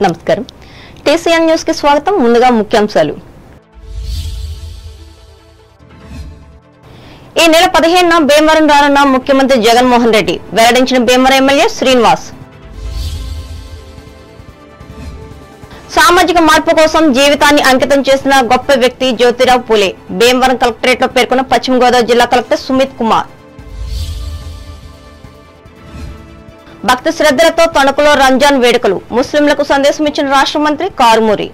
నమస్కారం TCN news కి స్వాగతం ముందుగా ముఖ్యాంశాలు ఈ నెల 15న భీమవరం రానున్న ముఖ్యమంత్రి జగన్మోహన్ రెడ్డి వెల్లడించిన భీమవరం ఎమ్మెల్యే శ్రీనివాస్ సామాజిక మార్పు కోసం జీవితాన్ని అంకితం చేసిన గొప్ప వ్యక్తి జ్యోతిరావు పూలే భీమవరం కలెక్టరేట్ లో పేర్కొన్న పశ్చిమ గోదావరి జిల్లా కలెక్టర్ సుమిత్ కుమార్ భక్తి శ్రద్ధలతో తణుకులో రంజాన్ వేడుకలు ముస్లింలకు సందేశం ఇచ్చిన రాష్ట్ర మంత్రి కారుమూరి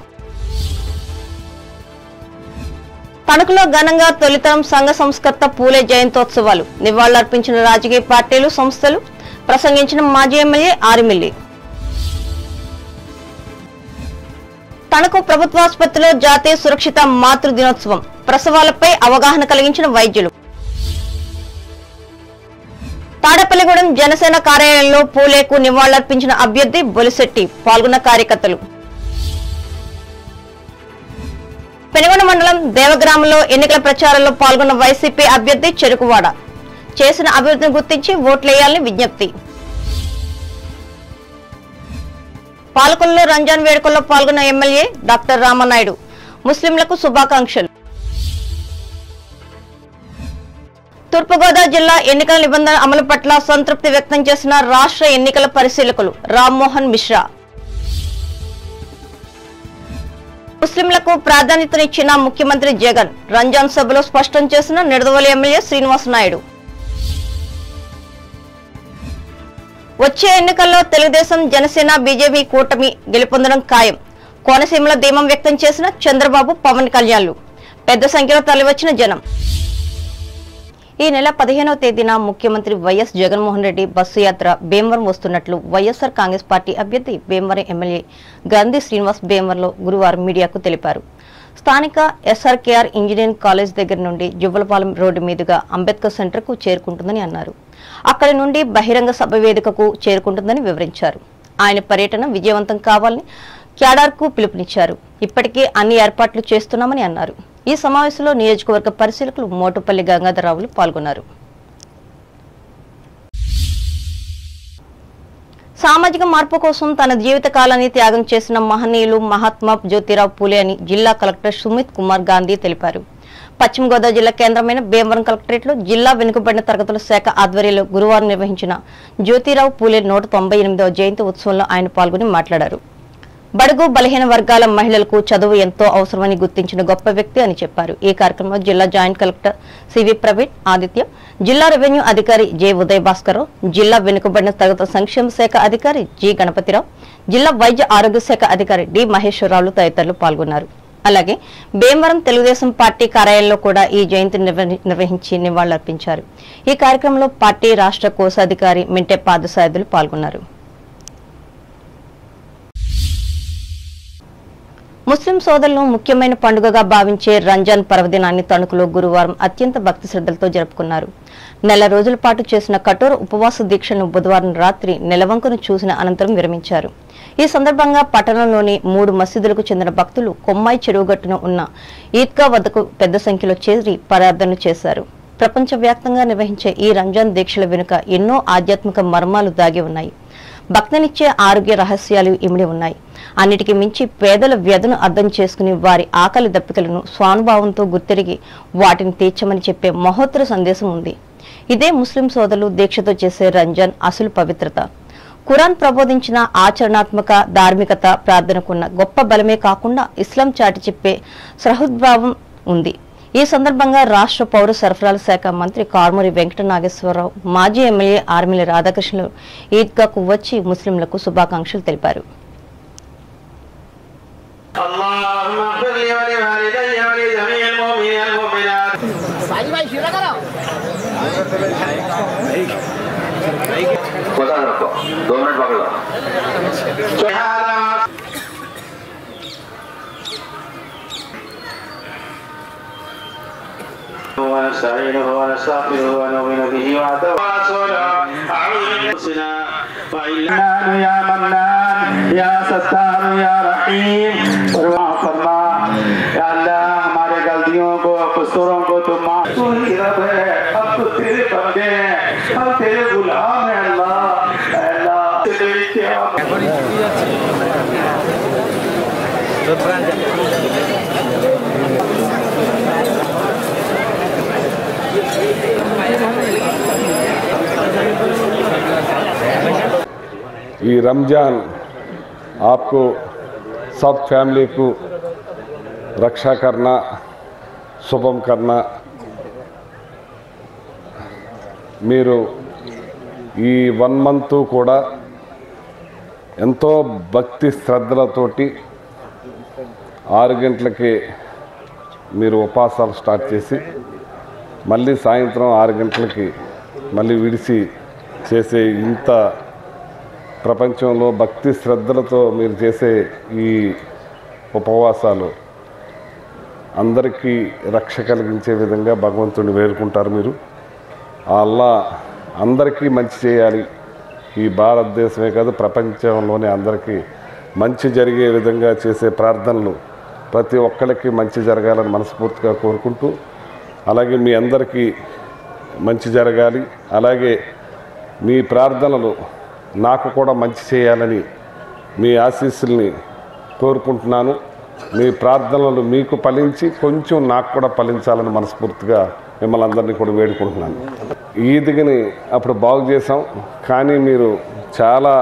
తణుకులో ఘనంగా తొలితరం సంఘ సంస్కర్త పూలే జయంతోత్సవాలు నివాళులర్పించిన రాజకీయ పార్టీలు సంస్థలు ప్రసంగించిన మాజీ ఎమ్మెల్యే ఆరిమిల్లి తణుకు ప్రభుత్వాసుపత్రిలో జాతీయ సురక్షిత మాతృ దినోత్సవం ప్రసవాలపై అవగాహన కలిగించిన వైద్యులు తాడేపల్లిగూడెం జనసేన కార్యాలయంలో పూలేకు నివాళులర్పించిన అభ్యర్థి బొలిశెట్టి పాల్గొన్న కార్యకర్తలు పెనుగొండ మండలం దేవగ్రామంలో ఎన్నికల ప్రచారంలో పాల్గొన్న వైసీపీ అభ్యర్థి చెరుకువాడ చేసిన అభివృద్ధిని గుర్తించి ఓట్లేయాలని విజ్ఞప్తి పాలకొల్లులో రంజాన్ వేడుకల్లో పాల్గొన్న ఎమ్మెల్యే డాక్టర్ రామనాయుడు ముస్లింలకు శుభాకాంక్షలు తూర్పుగోదావరి జిల్లా ఎన్నికల నిబంధనల అమలు పట్ల సంతృప్తి వ్యక్తం చేసిన రాష్ట్ర ఎన్నికల పరిశీలకులు రామ్మోహన్ మిశ్రా ముస్లింలకు ప్రాధాన్యతనిచ్చిన ముఖ్యమంత్రి జగన్ రంజాన్ సభలో స్పష్టం చేసిన నిడదవోలు ఎమ్మెల్యే శ్రీనివాస్ నాయుడు వచ్చే ఎన్నికల్లో తెలుగుదేశం జనసేన బీజేపీ కూటమి గెలుపొందడం ఖాయం కోనసీమలో ధీమం వ్యక్తం చేసిన చంద్రబాబు పవన్ కళ్యాణ్లు పెద్ద సంఖ్యలో తరలివచ్చిన జనం ఈ నెల 15వ తేదీన ముఖ్యమంత్రి వైఎస్ జగన్మోహన్ రెడ్డి బస్సు యాత్ర భీమవరం వస్తున్నట్లు వైఎస్ఆర్ కాంగ్రెస్ పార్టీ అభ్యర్థి భీమవరం ఎమ్మెల్యే గాంధీ శ్రీనివాస్ భీమవరంలో గురువారం మీడియాకు తెలిపారు. స్థానిక ఎస్ఆర్కేఆర్ ఇంజనీరింగ్ కాలేజ్ దగ్గర నుండి జువ్వలపాలెం రోడ్డు మీదుగా అంబేద్కర్ సెంటర్ కు చేరుకుంటుందని అన్నారు. అక్కడి నుండి బహిరంగ సభ వేదికకు చేరుకుంటుందని వివరించారు. ఆయన పర్యటన విజయవంతం కావాలని క్యాడర్ కు పిలుపునిచ్చారు. ఇప్పటికే అన్ని ఏర్పాట్లు చేస్తున్నామని అన్నారు. ఈ సమావేశంలో నియోజకవర్గ పరిశీలకులు మోటుపల్లి గంగాధరరావులు పాల్గొన్నారు. సామాజిక మార్పు కోసం తన జీవిత కాలాన్ని త్యాగం చేసిన మహనీయులు మహాత్మా జ్యోతిరావు పూలే అని జిల్లా కలెక్టర్ సుమిత్ కుమార్ గాంధీ తెలిపారు. పశ్చిమ గోదావరి జిల్లా కేంద్రమైన భీమవరం కలెక్టరేట్ లో జిల్లా వెనుకబడిన తరగతుల శాఖ ఆధ్వర్యంలో గురువారం నిర్వహించిన జ్యోతిరావు పూలే 198వ జయంతి ఉత్సవంలో ఆయన పాల్గొని మాట్లాడారు. బడుగు బలహీన వర్గాల మహిళలకు చదువు ఎంతో అవసరమని గుర్తించిన గొప్ప వ్యక్తి అని చెప్పారు. ఈ కార్యక్రమంలో జిల్లా joint collector C V Praveen Aditya, జిల్లా రెవెన్యూ అధికారి జె ఉదయ్ భాస్కర్, జిల్లా వెనుకబడిన తరగతుల సంక్షేమ శాఖ అధికారి జి గణపతిరావు, జిల్లా వైద్య ఆరోగ్య శాఖ అధికారి డి మహేశ్వరరావులు తదితరులు పాల్గొన్నారు. అలాగే భీమవరం తెలుగుదేశం పార్టీ కార్యాలయంలో కూడా ఈ జయంతిని నిర్వహించి నివాళులర్పించారు. ఈ కార్యక్రమంలో పార్టీ రాష్ట్ర కోశాధికారి మింటే పాదసారథులు పాల్గొన్నారు. ముస్లిం సోదరులు ముఖ్యమైన పండుగగా భావించే రంజాన్ పర్వదినాన్ని తణుకులో గురువారం అత్యంత భక్తి శ్రద్ధలతో జరుపుకున్నారు. నెల రోజుల పాటు చేసిన కఠోర ఉపవాస దీక్షను బుధవారం రాత్రి నెలవంకను చూసిన అనంతరం విరమించారు. ఈ సందర్భంగా పట్టణంలోని 3 మసీదులకు చెందిన భక్తులు కొమ్మాయి చెరువుగట్టున ఉన్న ఈద్గా వద్దకు పెద్ద సంఖ్యలో చేరి ప్రార్థనలు చేశారు. ప్రపంచవ్యాప్తంగా నిర్వహించే ఈ రంజాన్ దీక్షల వెనుక ఎన్నో ఆధ్యాత్మిక మర్మాలు దాగి ఉన్నాయి. భక్తినిచ్చే ఆరోగ్య రహస్యాలు ఇమిడి ఉన్నాయి. అన్నిటికీ మించి పేదల వ్యధను అర్థం చేసుకుని వారి ఆకలి దప్పికలను స్వానుభావంతో గుర్తిరిగి వాటిని తీర్చమని చెప్పే మహోత్తర సందేశం ఉంది. ఇదే ముస్లిం సోదరులు దీక్షతో చేసే రంజాన్ అసలు పవిత్రత. ఖురాన్ ప్రబోధించిన ఆచరణాత్మక ధార్మికత ప్రార్థనకున్న గొప్ప బలమే కాకుండా ఇస్లాం చాటి చెప్పే సహృద్భావం ఉంది. ఈ సందర్భంగా రాష్ట్ర పౌర సరఫరాల శాఖ మంత్రి కారుమూరి వెంకట నాగేశ్వరరావు, మాజీ ఎమ్మెల్యే ఆర్మిలి రాధాకృష్ణులు ఈద్గాకు వచ్చి ముస్లింలకు శుభాకాంక్షలు తెలిపారు. ونستعينه ونستغفره ونؤمن به ونتوكل عليه يا منان يا ستار يا رحيم فرما या अल्लाह हमारे गलतियों को कसूरों को तुम माफ तू ही रब है हम तो तेरे बंदे हैं हम तेरे गुलाम हैं अल्लाह अल्लाह तेरे क्या ये रमजान आपको सब फैमिली को रक्षा करना, शुभम करना, మీరు ఈ 1 మంత్ కూడా ఎంతో భక్తి శ్రద్ధలతోటి 6 గంటలకి మీరు ఉపవాసాలు స్టార్ట్ చేసి మళ్ళీ సాయంత్రం 6 గంటలకి మళ్ళీ విడిసి చేసే ఇంత ప్రపంచంలో భక్తి శ్రద్ధలతో మీరు చేసే ఈ ఉపవాసాలు అందరికీ రక్ష కలిగించే విధంగా భగవంతుని వేడుకుంటారు. మీరు అల్లా అందరికీ మంచి చేయాలి, ఈ భారతదేశమే కాదు ప్రపంచంలోనే అందరికీ మంచి జరిగే విధంగా చేసే ప్రార్థనలు ప్రతి ఒక్కరికి మంచి జరగాలని మనస్ఫూర్తిగా కోరుకుంటూ, అలాగే మీ అందరికీ మంచి జరగాలి, అలాగే మీ ప్రార్థనలు నాకు కూడా మంచి చేయాలని మీ ఆశీస్సుల్ని కోరుకుంటున్నాను. మీ ప్రార్థనలు మీకు ఫలించి కొంచెం నాకు కూడా ఫలించాలని మనస్ఫూర్తిగా మిమ్మల్ని అందరినీ కూడా వేడుకుంటున్నాను. ఈద్ని అప్పుడు బాగు చేసాం, కానీ మీరు చాలా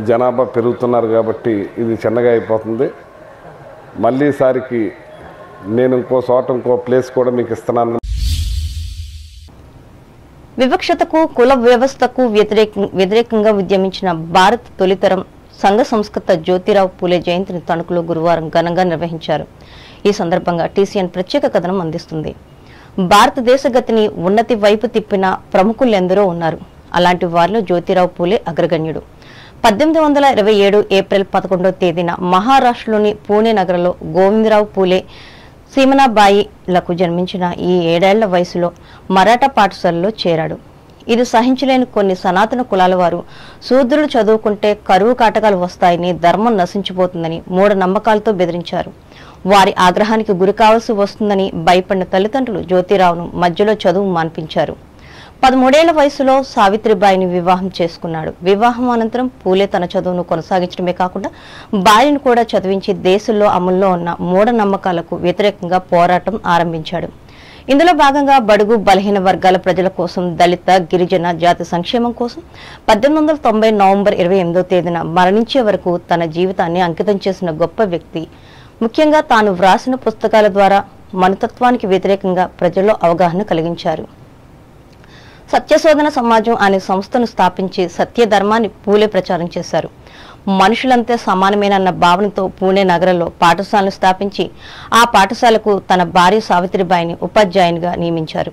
జనాభా పెరుగుతున్నారు కాబట్టి ఇది చిన్నగా అయిపోతుంది. మళ్ళీ ఈసారికి నేను ఇంకో ప్లేస్ కూడా మీకు ఇస్తున్నాను. వివక్షతకు కుల వ్యవస్థకు వ్యతిరేకంగా ఉద్యమించిన భారత్ తొలితరం సంఘ సంస్కృత జ్యోతిరావు పూలే జయంతిని తణుకులో గురువారం ఘనంగా నిర్వహించారు. ఈ సందర్భంగా టీసీఎన్ ప్రత్యేక కథనం అందిస్తుంది. భారతదేశ గతిని ఉన్నతి వైపు తిప్పిన ప్రముఖులెందరో ఉన్నారు. అలాంటి వారిలో జ్యోతిరావు పూలే అగ్రగణ్యుడు. 1827 ఏప్రిల్ 11వ తేదీన మహారాష్ట్రలోని పూణే నగరంలో గోవిందరావు పూలే, సీమనాబాయిలకు జన్మించిన ఈ 7 ఏళ్ల వయసులో మరాఠా పాఠశాలలో చేరాడు. ఇది సహించలేని కొన్ని సనాతన కులాల వారు శూద్రులు చదువుకుంటే కరువు కాటకాలు వస్తాయని, ధర్మం నశించిపోతుందని మూఢనమ్మకాలతో బెదిరించారు. వారి ఆగ్రహానికి గురి కావాల్సి వస్తుందని భయపడిన తల్లిదండ్రులు జ్యోతిరావును మధ్యలో చదువు మాన్పించారు. 13 ఏళ్ల వయసులో సావిత్రిబాయిని వివాహం చేసుకున్నాడు. వివాహం అనంతరం పూలే తన చదువును కొనసాగించడమే కాకుండా భార్యను కూడా చదివించి దేశంలో అమల్లో ఉన్న మూఢనమ్మకాలకు వ్యతిరేకంగా పోరాటం ఆరంభించాడు. ఇందులో భాగంగా బడుగు బలహీన వర్గాల ప్రజల కోసం, దళిత గిరిజన జాతి సంక్షేమం కోసం 1890 నవంబర్ 28వ తేదీన మరణించే వరకు తన జీవితాన్ని అంకితం చేసిన గొప్ప వ్యక్తి. ముఖ్యంగా తాను వ్రాసిన పుస్తకాల ద్వారా మనుతత్వానికి వ్యతిరేకంగా ప్రజల్లో అవగాహన కలిగించారు. సత్యశోధన సమాజం అనే సంస్థను స్థాపించి సత్యధర్మాన్ని పూలే ప్రచారం చేశారు. మనుషులంతే సమానమేనన్న భావనతో పూణే నగరంలో పాఠశాలను స్థాపించి ఆ పాఠశాలకు తన భార్య సావిత్రిబాయిని ఉపాధ్యాయునిగా నియమించారు.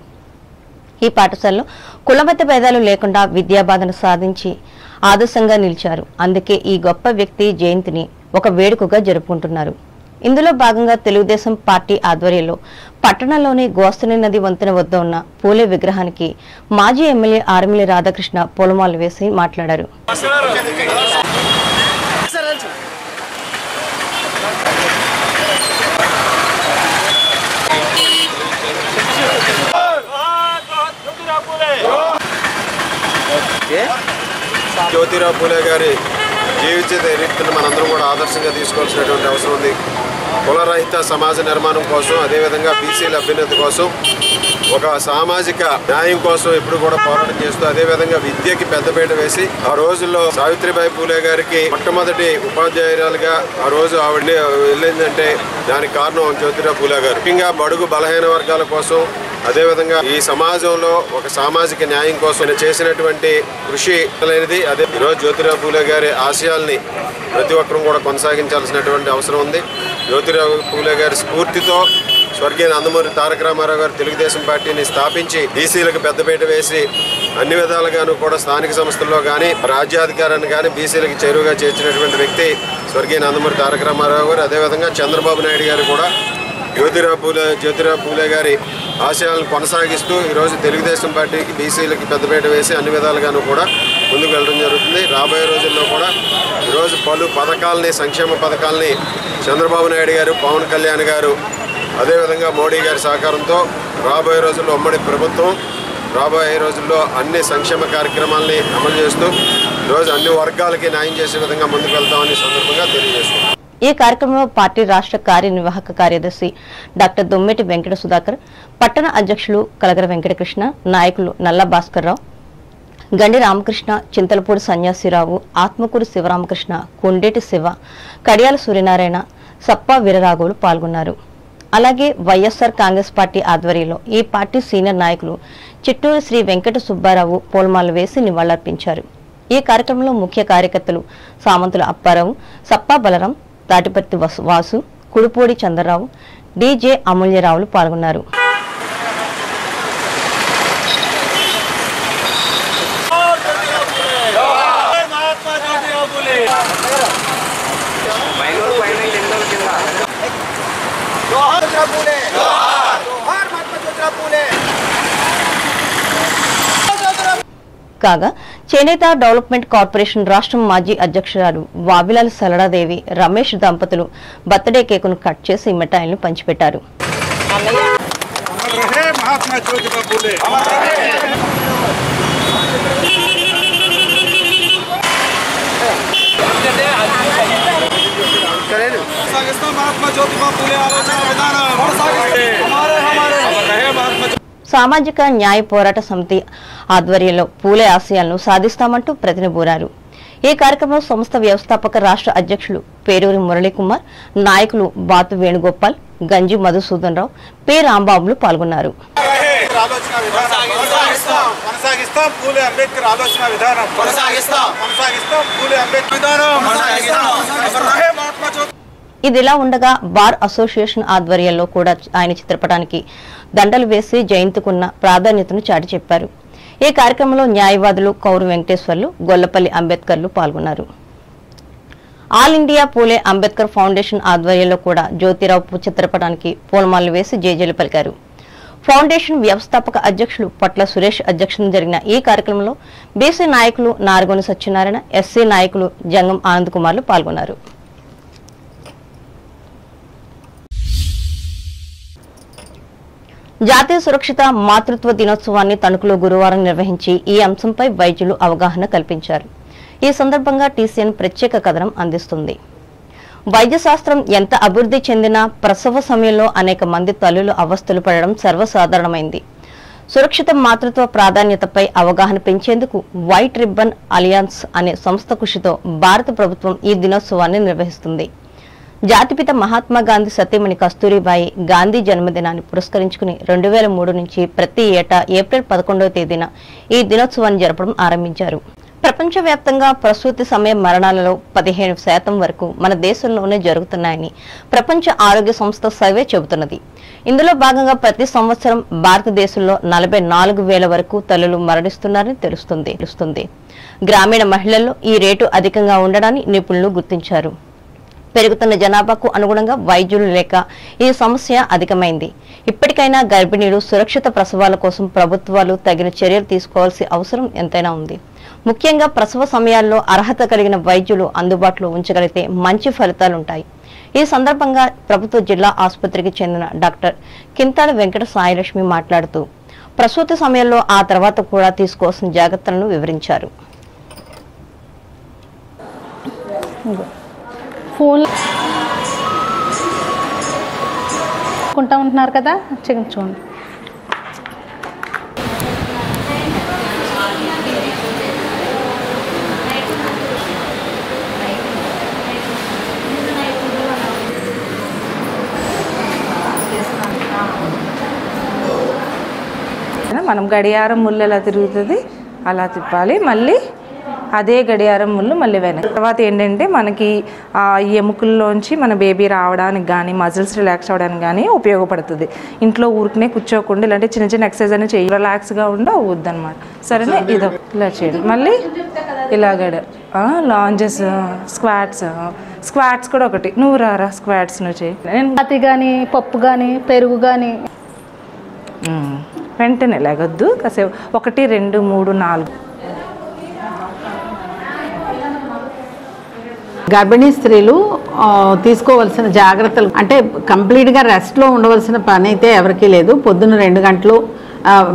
ఈ పాఠశాలలో కులమత భేదాలు లేకుండా విద్యాబాధను సాధించి ఆదర్శంగా నిలిచారు. అందుకే ఈ గొప్ప వ్యక్తి జయంతిని ఒక వేడుకగా జరుపుకుంటున్నారు. ఇందులో భాగంగా తెలుగుదేశం పార్టీ ఆధ్వర్యంలో పట్టణంలోని గోస్తని నది వంతెన వద్ద ఉన్న పూలే విగ్రహానికి మాజీ ఎమ్మెల్యే ఆర్మిలి రాధాకృష్ణ పూలమాలలు వేసి మాట్లాడారు. జ్యోతిరావు పూలే గారి జీవిత చరిత్రను మనందరం కూడా ఆదర్శంగా తీసుకోవాల్సినటువంటి అవసరం ఉంది. కులరహిత సమాజ నిర్మాణం కోసం, అదేవిధంగా బీసీల అభ్యున్నతి కోసం, ఒక సామాజిక న్యాయం కోసం ఎప్పుడు కూడా పోరాటం చేస్తూ, అదేవిధంగా విద్యకి పెద్దపీట వేసి ఆ రోజుల్లో సావిత్రిబాయి పూలే గారికి మొట్టమొదటి ఉపాధ్యాయురాలుగా ఆ రోజు ఆవిడ వెళ్ళిందంటే దానికి కారణం జ్యోతిరావు పూలే గారు. ముఖ్యంగా బడుగు బలహీన వర్గాల కోసం, అదేవిధంగా ఈ సమాజంలో ఒక సామాజిక న్యాయం కోసం చేసినటువంటి కృషి అనేది అదే ఈరోజు జ్యోతిరావు పూలే గారి ఆశయాల్ని ప్రతి ఒక్కరూ కూడా కొనసాగించాల్సినటువంటి అవసరం ఉంది. జ్యోతిరావు పూలే గారి స్ఫూర్తితో స్వర్గీయ నందమూరి తారక రామారావు గారు తెలుగుదేశం పార్టీని స్థాపించి బీసీలకు పెద్దపీట వేసి అన్ని విధాలుగాను కూడా స్థానిక సంస్థల్లో కానీ రాజ్యాధికారాన్ని కానీ బీసీలకు చేరువుగా చేర్చినటువంటి వ్యక్తి స్వర్గీయ నందమూరి తారక రామారావు గారు. అదేవిధంగా చంద్రబాబు నాయుడు గారు కూడా జ్యోతిరావు పూలే గారి ఆశయాలను కొనసాగిస్తూ ఈరోజు తెలుగుదేశం పార్టీకి బీసీలకి పెద్దపీట వేసి అన్ని విధాలుగాను కూడా ముందుకు వెళ్ళడం జరుగుతుంది. రాబోయే రోజుల్లో కూడా ఈరోజు పలు పథకాలని, సంక్షేమ పథకాలని చంద్రబాబు నాయుడు గారు, పవన్ కళ్యాణ్ గారు, అదేవిధంగా మోడీ గారి సహకారంతో రాబోయే రోజుల్లో ఉమ్మడి ప్రభుత్వం రాబోయే రోజుల్లో అన్ని సంక్షేమ కార్యక్రమాలని అమలు చేస్తూ ఈరోజు అన్ని వర్గాలకి న్యాయం చేసే విధంగా ముందుకు వెళ్తామని సందర్భంగా తెలియజేస్తున్నాం. ఈ కార్యక్రమంలో పార్టీ రాష్ట్ర కార్యనిర్వాహక కార్యదర్శి డాక్టర్ దొమ్మెటి వెంకట సుధాకర్, పట్టణ అధ్యక్షులు కలగర వెంకటకృష్ణ, నాయకులు నల్ల భాస్కర్రావు, గండి రామకృష్ణ, చింతలపూడి సన్యాసిరావు, ఆత్మకూరు శివరామకృష్ణ, కొండేటి శివ, కడియాల సూర్యనారాయణ, సప్పా వీరరాఘవులు పాల్గొన్నారు. అలాగే వైఎస్ఆర్ కాంగ్రెస్ పార్టీ ఆధ్వర్యంలో ఈ పార్టీ సీనియర్ నాయకులు చిట్టూరు శ్రీ వెంకట సుబ్బారావు పూలమాల వేసి నివాళులర్పించారు. ఈ కార్యక్రమంలో ముఖ్య కార్యకర్తలు సామంతుల అప్పారావు, సప్పా బలరాం, తాటిపర్తి వాసు, కుడుపూడి చంద్రరావు, డీజే అమూల్యరావులు పాల్గొన్నారు. కాగా చేనేత డెవలప్మెంట్ కార్పొరేషన్ రాష్ట్ర మాజీ అధ్యక్షురాలు వాబిలాల్ సలడాదేవి రమేష్ దంపతులు బర్త్డే కేకును కట్ చేసి మిఠాయిలను పంచిపెట్టారు. సామాజిక న్యాయ పోరాట సమితి ఆధ్వర్యంలో పూలే ఆశయాలను సాధిస్తామంటూ ప్రతినిబూరారు. ఈ కార్యక్రమంలో సంస్థ వ్యవస్థాపక రాష్ట్ర అధ్యక్షులు పేరూరి మురళీకుమార్, నాయకులు బాతు వేణుగోపాల్, గంజి మధుసూదన్ రావు, పి రాంబాబులు పాల్గొన్నారు. ఇదిలా ఉండగా బార్ అసోసియేషన్ ఆధ్వర్యంలో కూడా ఆయన చిత్రపటానికి దండలు వేసి జయంతికున్న ప్రాధాన్యతను చాటి చెప్పారు. ఈ కార్యక్రమంలో న్యాయవాదులు కౌరు వెంకటేశ్వర్లు, గొల్లపల్లి అంబేద్కర్లు పాల్గొన్నారు. ఆల్ ఇండియా పూలే అంబేద్కర్ ఫౌండేషన్ ఆధ్వర్యంలో కూడా జ్యోతిరావు చిత్రపటానికి పూలమాలలు వేసి జేజేలు పలికారు. ఫౌండేషన్ వ్యవస్థాపక అధ్యక్షులు పట్ల సురేష్ అధ్యక్షతన జరిగిన ఈ కార్యక్రమంలో బీసీ నాయకులు నారగొని సత్యనారాయణ, ఎస్సీ నాయకులు జంగం ఆనంద్ కుమార్లు పాల్గొన్నారు. జాతీయ సురక్షిత మాతృత్వ దినోత్సవాన్ని తణుకులో గురువారం నిర్వహించి ఈ అంశంపై వైద్యులు అవగాహన కల్పించారు. ఈ సందర్భంగా టీసీఎన్ ప్రత్యేక కథనం అందిస్తుంది. వైద్య శాస్త్రం ఎంత అభివృద్ధి చెందినా ప్రసవ సమయంలో అనేక మంది తల్లులు అవస్థలు పడడం సర్వసాధారణమైంది. సురక్షిత మాతృత్వ ప్రాధాన్యతపై అవగాహన పెంచేందుకు వైట్ రిబ్బన్ అలియాన్స్ అనే సంస్థ కృషితో భారత ప్రభుత్వం ఈ దినోత్సవాన్ని నిర్వహిస్తుంది. జాతిపిత మహాత్మా గాంధీ సతీమణి కస్తూరిబాయి గాంధీ జన్మదినాన్ని పురస్కరించుకుని 2003 నుంచి ప్రతి ఏటా ఏప్రిల్ 11వ తేదీన ఈ దినోత్సవాన్ని జరపడం ఆరంభించారు. ప్రపంచవ్యాప్తంగా ప్రసూతి సమయ మరణాలలో 15% వరకు మన దేశంలోనే జరుగుతున్నాయని ప్రపంచ ఆరోగ్య సంస్థ సర్వే చెబుతున్నది. ఇందులో భాగంగా ప్రతి సంవత్సరం భారతదేశంలో 44,000 వరకు తల్లులు మరణిస్తున్నారని తెలుస్తుంది. గ్రామీణ మహిళల్లో ఈ రేటు అధికంగా ఉండడాన్ని నిపుణులు గుర్తించారు. పెరుగుతున్న జనాభాకు అనుగుణంగా వైద్యులు లేక ఈ సమస్య అధికమైంది. ఇప్పటికైనా గర్భిణీలు సురక్షిత ప్రసవాల కోసం ప్రభుత్వాలు తగిన చర్యలు తీసుకోవాల్సిన అవసరం ఎంతైనా ఉంది. ముఖ్యంగా ప్రసవ సమయాల్లో అర్హత కలిగిన వైద్యులు అందుబాటులో ఉంచగలిగితే మంచి ఫలితాలుంటాయి. ఈ సందర్భంగా ప్రభుత్వ జిల్లా ఆసుపత్రికి చెందిన డాక్టర్ కింతాడ వెంకట సాయిలక్ష్మి మాట్లాడుతూ ప్రసూతి సమయంలో ఆ తర్వాత కూడా తీసుకోవాల్సిన జాగ్రత్తలను వివరించారు. ఫోన్ కొంటా ఉంటున్నారు కదా, చూడండి. మనం గడియారం ముళ్ళు ఎలా తిరుగుతుంది అలా తిప్పాలి, మళ్ళీ అదే గడియారం ముళ్ళు మళ్ళీ వెనక్కి. తర్వాత ఏంటంటే మనకి ఎముకల్లోంచి మన బేబీ రావడానికి కానీ మజిల్స్ రిలాక్స్ అవ్వడానికి కానీ ఉపయోగపడుతుంది. ఇంట్లో ఊరికనే కూర్చోకుండా ఇలాంటి చిన్న చిన్న ఎక్సర్సైజ్ అనేది చేయి, రిలాక్స్గా ఉండి అవుద్ది అనమాట. సరేనా, ఇదో ఇలా చేయండి. మళ్ళీ ఇలాగ లాంజెస్, స్క్వాట్స్ కూడా ఒకటి. నువ్వు రారా స్క్వాట్స్ నువ్వు చేయి. పత్తి కానీ పప్పు కానీ పెరుగు కానీ వెంటనే లేగొద్దు, కాసేపు 1 2 3 4. గర్భిణీ స్త్రీలు తీసుకోవాల్సిన జాగ్రత్తలు అంటే కంప్లీట్గా రెస్ట్లో ఉండవలసిన పని అయితే ఎవరికీ లేదు. పొద్దున్న 2 గంటలు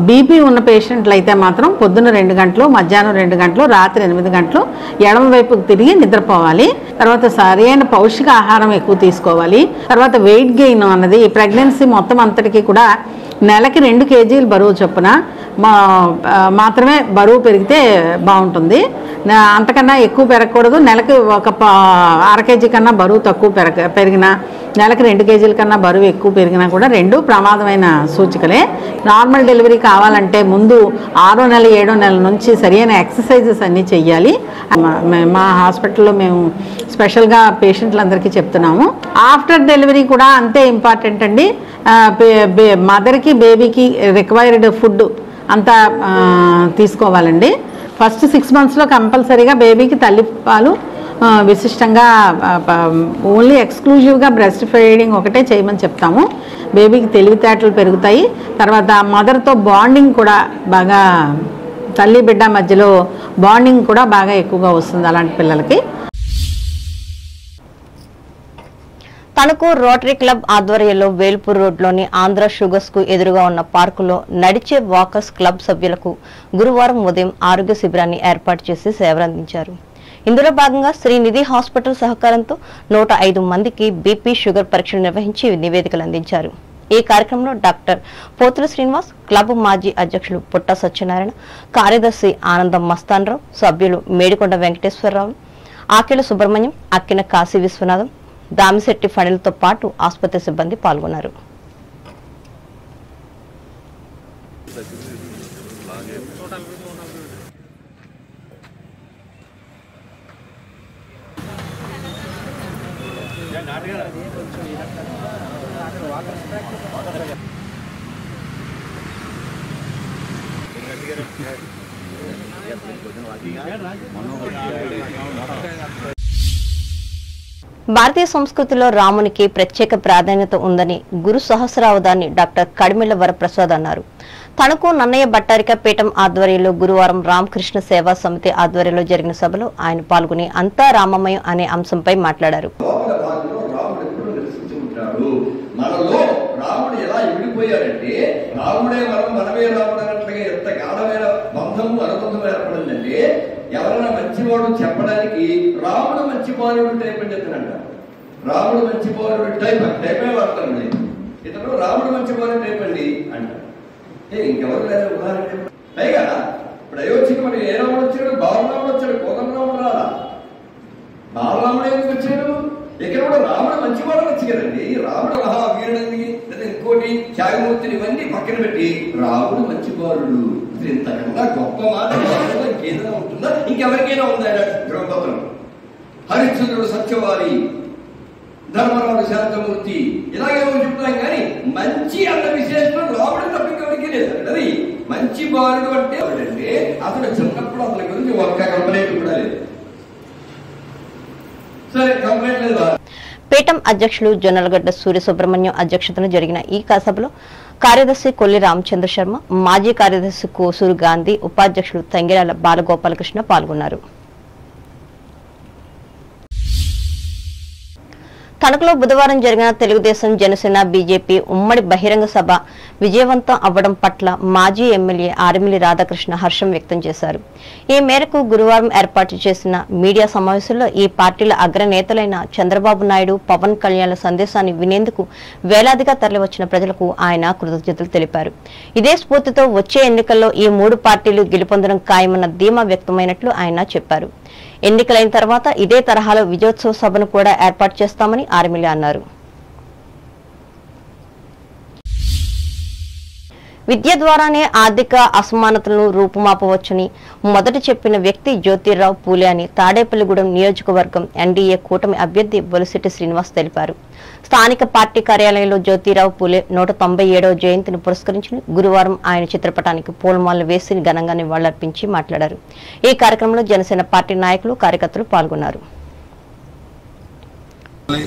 బీపీ ఉన్న పేషెంట్లు అయితే మాత్రం పొద్దున్న 2 గంటలు, మధ్యాహ్నం 2 గంటలు, రాత్రి 8 గంటలు ఎడమ వైపుకు తిరిగి నిద్రపోవాలి. తర్వాత సరైన పౌష్టిక ఆహారం ఎక్కువ తీసుకోవాలి. తర్వాత వెయిట్ గెయిన్ అన్నది ప్రెగ్నెన్సీ మొత్తం అంతటికీ కూడా నెలకి 2 కేజీలు బరువు చొప్పున మాత్రమే బరువు పెరిగితే బాగుంటుంది. అంతకన్నా ఎక్కువ పెరగకూడదు. నెలకి ఒక 1/2 కేజీ కన్నా బరువు తక్కువ పెరిగినా, నెలకి 2 కేజీల కన్నా బరువు ఎక్కువ పెరిగినా కూడా 2 ప్రమాదమైన సూచికలే. నార్మల్ డెలివరీ కావాలంటే ముందు 6వ నెల 7వ నెల నుంచి సరైన ఎక్సర్సైజెస్ అన్నీ చెయ్యాలి. మా హాస్పిటల్లో మేము స్పెషల్గా పేషెంట్లందరికీ చెప్తున్నాము. ఆఫ్టర్ డెలివరీ కూడా అంతే ఇంపార్టెంట్ అండి. మదర్కి బేబీకి రిక్వైర్డ్ ఫుడ్ అంతా తీసుకోవాలండి. ఫస్ట్ 6 monthsలో కంపల్సరీగా బేబీకి తల్లిపాలు విశిష్టంగా ఓన్లీ ఎక్స్క్లూజివ్గా బ్రెస్ట్ ఫీడింగ్ ఒకటే చేయమని చెప్తాము. బేబీకి తెలివితేటలు పెరుగుతాయి. తర్వాత మదర్తో బాండింగ్ కూడా బాగా, తల్లి బిడ్డ మధ్యలో బాండింగ్ కూడా బాగా ఎక్కువగా వస్తుంది అలాంటి పిల్లలకి. తణుకు రోటరీ క్లబ్ ఆధ్వర్యంలో వేల్పూర్ రోడ్లోని ఆంధ్ర షుగర్స్ కు ఎదురుగా ఉన్న పార్కులో నడిచే వాకర్స్ క్లబ్ సభ్యులకు గురువారం ఉదయం ఆరోగ్య శిబిరాన్ని ఏర్పాటు చేసి సేవలందించారు. ఇందులో భాగంగా శ్రీనిధి హాస్పిటల్ సహకారంతో 105 మందికి బీపీ, షుగర్ పరీక్షలు నిర్వహించి నివేదికలు అందించారు. ఈ కార్యక్రమంలో డాక్టర్ పోతుల శ్రీనివాస్, క్లబ్ మాజీ అధ్యక్షులు పుట్ట సత్యనారాయణ, కార్యదర్శి ఆనందం మస్తాన్రావు, సభ్యులు మేడికొండ వెంకటేశ్వరరావు, ఆకెల సుబ్రహ్మణ్యం, అక్కిన కాశీ విశ్వనాథం, దామిశెట్టి ఫణిలతో పాటు ఆసుపత్రి సిబ్బంది పాల్గొన్నారు. భారతీయ సంస్కృతిలో రామునికి ప్రత్యేక ప్రాధాన్యత ఉందని గురు సహస్రావధాని డాక్టర్ కడిమెళ్ల వరప్రసాద్ అన్నారు. తణుకు నన్నయ్య భట్టారిక పీఠం ఆధ్వర్యంలో గురువారం రామకృష్ణ సేవా సమితి ఆధ్వర్యంలో జరిగిన సభలో ఆయన పాల్గొని అంతా రామమయం అనే అంశంపై మాట్లాడారు. ఎవరైనా మంచివాడు చెప్పడానికి రాముడు మంచి బాలుడు టైప్ అని చెప్తానంట. రాముడు మంచి బాలుడు టైపే వాడతానండి. ఇతను రాముడు మంచి బాలుడు టైప్ అండి అంట. ఇంకెవరు లేదా ఉదాహరణ? పైగా ఇప్పుడు అయోధ్యకి మరి ఏ రాముడు వచ్చాడు? బాలరాముడు వచ్చాడు, కోదండరాముడు రాలా. బాలరాముడు ఎందుకు వచ్చాడు? ఇక్కడ కూడా రాముడు మంచివాడు వచ్చి కదండి. రాముడు మహావీరుడిని లేదా ఇంకోటి త్యాగమూర్తిని ఇవన్నీ పక్కన పెట్టి రాముడు మంచి బాలుడు, ఇంతకన్నా గొప్ప మాట ఇంకేదైనా ఉంటుందా? ఇంకెవరికైనా ఉందా? ద్రౌపదం, హరిశ్చంద్రుడు సత్యవారి, ధర్మరావుడు శాంతమూర్తి, ఇలాగేమో చెప్తాం కానీ మంచి అన్న విశేషం రాముడు తప్ప ఇంకెవరికి లేదు. అది మంచి బాలుడు అంటే ఎవరంటే అతను చిన్నప్పుడు అతని గురించి ఒక్క కంప్లైంట్ కూడా లేదు. సరే, కంప్లైంట్ లేదా? పీఠం అధ్యక్షులు జొన్నలగడ్డ సూర్య సుబ్రహ్మణ్యం అధ్యక్షతన జరిగిన ఈ సభలో కార్యదర్శి కొల్లి రామచంద్ర శర్మ, మాజీ కార్యదర్శి కోసూరు గాంధీ, ఉపాధ్యక్షులు తంగిరాల బాలగోపాలకృష్ణ పాల్గొన్నారు. తణుకులో బుధవారం జరిగిన తెలుగుదేశం, జనసేన, బీజేపీ ఉమ్మడి బహిరంగ సభ విజయవంతం అవ్వడం పట్ల మాజీ ఎమ్మెల్యే ఆర్మిలి రాధాకృష్ణ హర్షం వ్యక్తం చేశారు. ఈ మేరకు గురువారం ఏర్పాటు చేసిన మీడియా సమావేశంలో ఈ పార్టీల అగ్రనేతలైన చంద్రబాబు నాయుడు, పవన్ కళ్యాణ్ సందేశాన్ని వినేందుకు వేలాదిగా తరలివచ్చిన ప్రజలకు ఆయన కృతజ్ఞతలు తెలిపారు. ఇదే స్ఫూర్తితో వచ్చే ఎన్నికల్లో ఈ 3 పార్టీలు గెలుపొందడం ఖాయమన్న ధీమా వ్యక్తమైనట్లు ఆయన చెప్పారు. ఎన్నికలైన తర్వాత ఇదే తరహాలో విజయోత్సవ సభను కూడా ఏర్పాటు చేస్తామని ఆర్మిలి అన్నారు. విద్య ద్వారానే ఆర్థిక అసమానతలను రూపుమాపవచ్చని మొదట చెప్పిన వ్యక్తి జ్యోతిరావు పూలే అని తాడేపల్లిగూడెం నియోజకవర్గం ఎన్డీఏ కూటమి అభ్యర్థి బొలిశెట్టి శ్రీనివాస్ తెలిపారు. స్థానిక పార్టీ కార్యాలయంలో జ్యోతిరావు పూలే 197వ జయంతిని పురస్కరించుకుని గురువారం ఆయన చిత్రపటానికి పూలమాలలు వేసి ఘనంగా నివాళులర్పించి మాట్లాడారు. ఈ కార్యక్రమంలో జనసేన పార్టీ నాయకులు, కార్యకర్తలు పాల్గొన్నారు.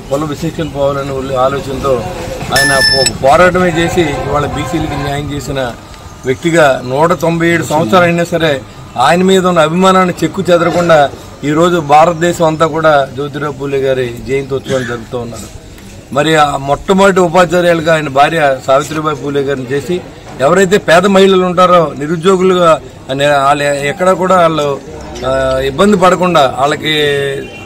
కుల విశేషం పోవాలనే ఆలోచనతో ఆయన పోరాటమే చేసి ఇవాళ బీసీలకి న్యాయం చేసిన వ్యక్తిగా 197 సంవత్సరాలు అయినా సరే ఆయన మీద ఉన్న అభిమానాన్ని చెక్కు చెదరకుండా ఈరోజు భారతదేశం అంతా కూడా జ్యోతిరావు పూలే గారి జయంతి ఉత్సవాలు జరుపుతూ ఉన్నారు. మరి ఆ మొట్టమొదటి ఉపాధ్యాయులుగా ఆయన భార్య సావిత్రిబాయి పూలే గారిని చేసి ఎవరైతే పేద మహిళలు ఉంటారో నిరుద్యోగులుగా వాళ్ళు ఎక్కడ కూడా వాళ్ళు ఇబ్బంది పడకుండా వాళ్ళకి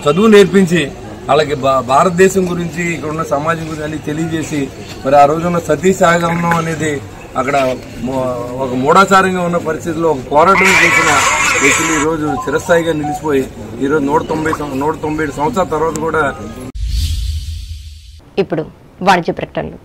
చదువు నేర్పించి వాళ్ళకి భారతదేశం గురించి ఇక్కడ ఉన్న సమాజం గురించి అన్ని తెలియజేసి మరి ఆ రోజున సతీ సహగమనం అనేది అక్కడ ఒక మూఢాచారంగా ఉన్న పరిస్థితుల్లో ఒక పోరాటం చేసిన వ్యక్తులు ఈరోజు చిరస్థాయిగా నిలిచిపోయి ఈరోజు 197 సంవత్సరాల తర్వాత కూడా. ఇప్పుడు వాణిజ్య ప్రకటనలు.